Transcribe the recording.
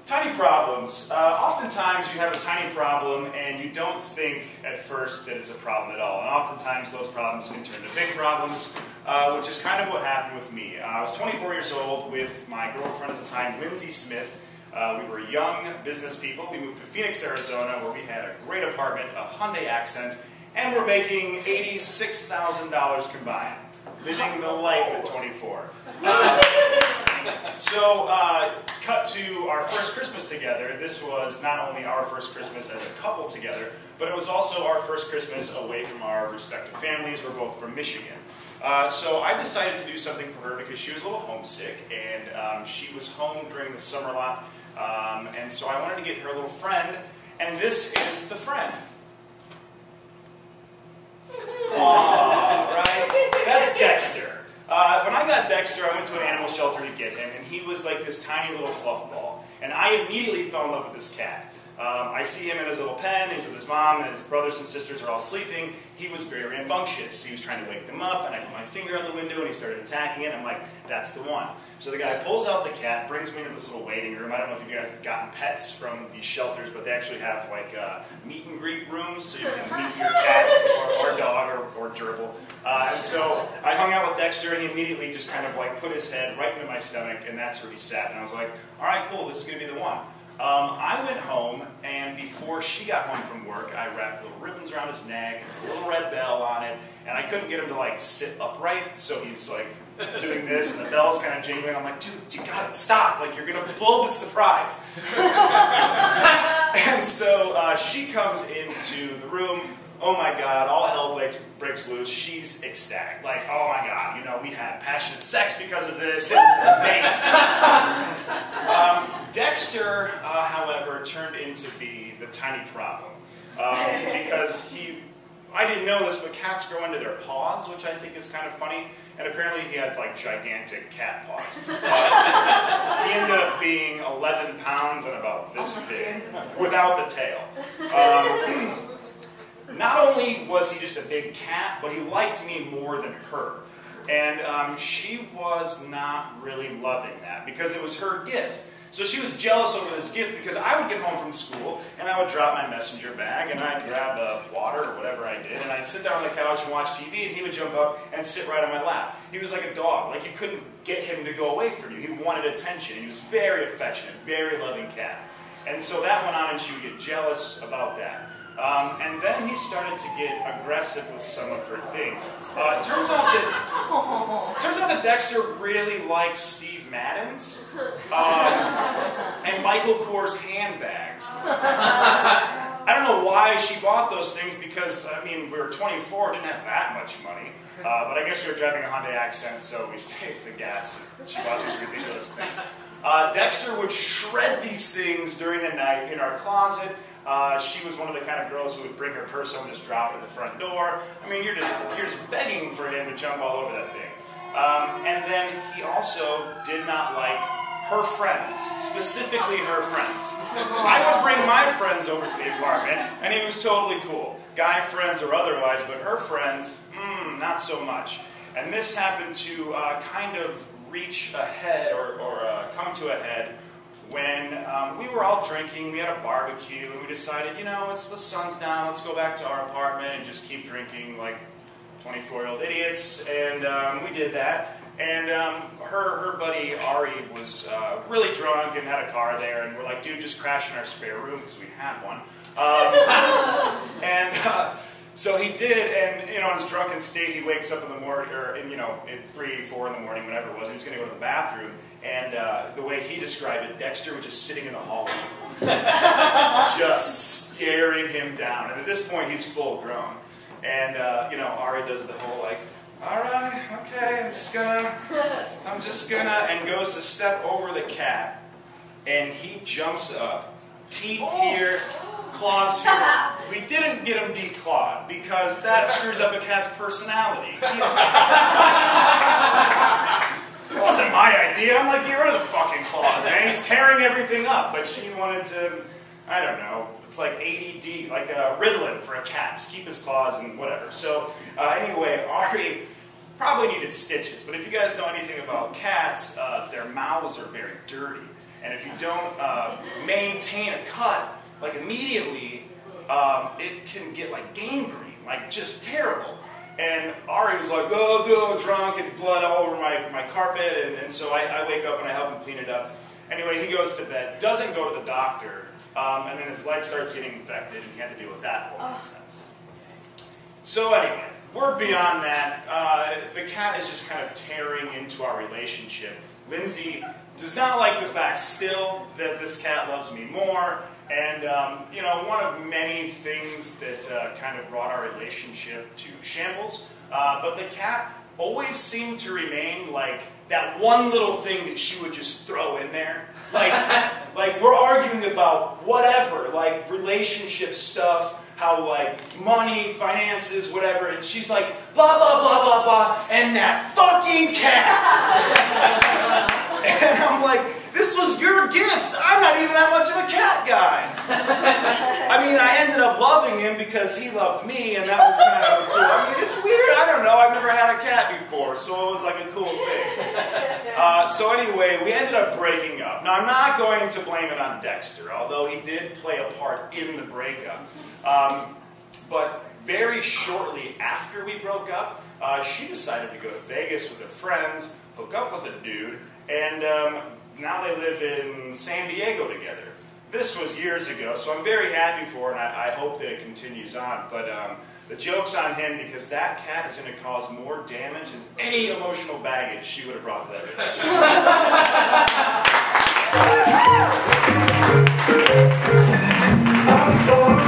Tiny problems. Oftentimes you have a tiny problem and you don't think at first that it's a problem at all. And oftentimes those problems can turn to big problems, which is kind of what happened with me. I was 24 years old with my girlfriend at the time, Lindsay Smith. We were young business people. We moved to Phoenix, Arizona, where we had a great apartment, a Hyundai Accent, and we're making $86,000 combined. Living the life at 24. Cut to our first Christmas together. This was not only our first Christmas as a couple together, but it was also our first Christmas away from our respective families. We're both from Michigan. So I decided to do something for her because she was a little homesick, and she was home during the summer lot, and so I wanted to get her a little friend, and this is the friend. Aww, right? That's Dexter. When I got Dexter, I went to an animal shelter to get him, and he was like this tiny little fluff ball. And I immediately fell in love with this cat. I see him in his little pen, he's with his mom, and his brothers and sisters are all sleeping. He was very rambunctious. He was trying to wake them up, and I put my finger on the window, and he started attacking it. I'm like, that's the one. So the guy pulls out the cat, brings me into this little waiting room. I don't know if you guys have gotten pets from these shelters, but they actually have like meet and greet rooms, so you can meet your cat or dog or gerbil. And so I hung out with Dexter, and he immediately just kind of like put his head right into my stomach, and that's where he sat. And I was like, all right, cool, this is going to be the one. I went home, and before she got home from work, I wrapped little ribbons around his neck, and a little red bell on it, and I couldn't get him to like sit upright, so he's like doing this, and the bell's kind of jingling. I'm like, dude, you gotta stop, like you're gonna blow the surprise. And so she comes into the room. Oh my God, all hell breaks loose. She's ecstatic. Like, oh my God, you know, we had passionate sex because of this. It was amazing. Dexter, however, turned into be the tiny problem. Because I didn't know this, but cats grow into their paws, which I think is kind of funny. And apparently he had like gigantic cat paws. He ended up being 11 pounds and about this big, without the tail. Not only was he just a big cat, but he liked me more than her. And she was not really loving that because it was her gift. So she was jealous over this gift because I would get home from school and I would drop my messenger bag and I'd grab water or whatever I did and I'd sit down on the couch and watch TV and he would jump up and sit right on my lap. He was like a dog. Like you couldn't get him to go away from you. He wanted attention. He was very affectionate, very loving cat. And so that went on and she would get jealous about that. And then he started to get aggressive with some of her things. It turns out that Dexter really likes Steve Madden's and Michael Kors handbags. I don't know why she bought those things because, I mean, we were 24, didn't have that much money. But I guess we were driving a Hyundai Accent, so we saved the gas. She bought these ridiculous things. Dexter would shred these things during the night in our closet. She was one of the kind of girls who would bring her purse home and just drop it at the front door. I mean, you're just begging for him to jump all over that thing. And then he also did not like her friends, specifically her friends. I would bring my friends over to the apartment, and he was totally cool. Guy friends or otherwise, but her friends, not so much. And this happened to kind of reach a head or come to a head when we were all drinking. We had a barbecue, and we decided, you know, the sun's down, let's go back to our apartment and just keep drinking like 24-year-old idiots. And we did that. And her buddy Ari was really drunk and had a car there, and we're like, dude, just crash in our spare room because we had one. So he did, and you know, in his drunken state, he wakes up in the morning, or in, you know, at 3, 4 in the morning, whenever it was, and he's going to go to the bathroom. And the way he described it, Dexter was just sitting in the hallway, just staring him down. And at this point, he's full grown. And you know, Ari does the whole like, all right, okay, I'm just gonna, and goes to step over the cat, and he jumps up, teeth here, claws here. We didn't get him declawed because that screws up a cat's personality. It wasn't my idea. I'm like, get rid of the fucking claws, man. He's tearing everything up. But she wanted to, I don't know, it's like ADD, like Ritalin for a cat. Just keep his claws and whatever. So anyway, Ari probably needed stitches. But if you guys know anything about cats, their mouths are very dirty. and if you don't maintain a cut, like immediately, it can get like gangrene, like just terrible. And Ari was like, oh, drunk and blood all over my carpet, and so I wake up and I help him clean it up. Anyway, he goes to bed, doesn't go to the doctor, and then his leg starts getting infected, and he had to deal with that whole nonsense. So anyway, we're beyond that. The cat is just kind of tearing into our relationship. Lindsay does not like the fact still that this cat loves me more. And, you know, one of many things that kind of brought our relationship to shambles. But the cat always seemed to remain like that one little thing that she would just throw in there. Like we're arguing about whatever, like relationship stuff, how like money, finances, whatever, and she's like, blah, blah, blah, blah, blah, and that fucking cat! And I'm like, this was your gift! I'm not even that much of a cat guy! I mean, I ended up loving him because he loved me, and that was kind of cool. I mean, it's weird, I don't know, I've never had a cat before, so it was like a cool thing. So anyway, we ended up breaking up. Now, I'm not going to blame it on Dexter, although he did play a part in the breakup. But very shortly after we broke up, she decided to go to Vegas with her friends, hook up with a dude, and now they live in San Diego together. This was years ago, so I'm very happy for her, and I hope that it continues on. But the joke's on him, because that cat is going to cause more damage than any emotional baggage she would have brought to that relationship.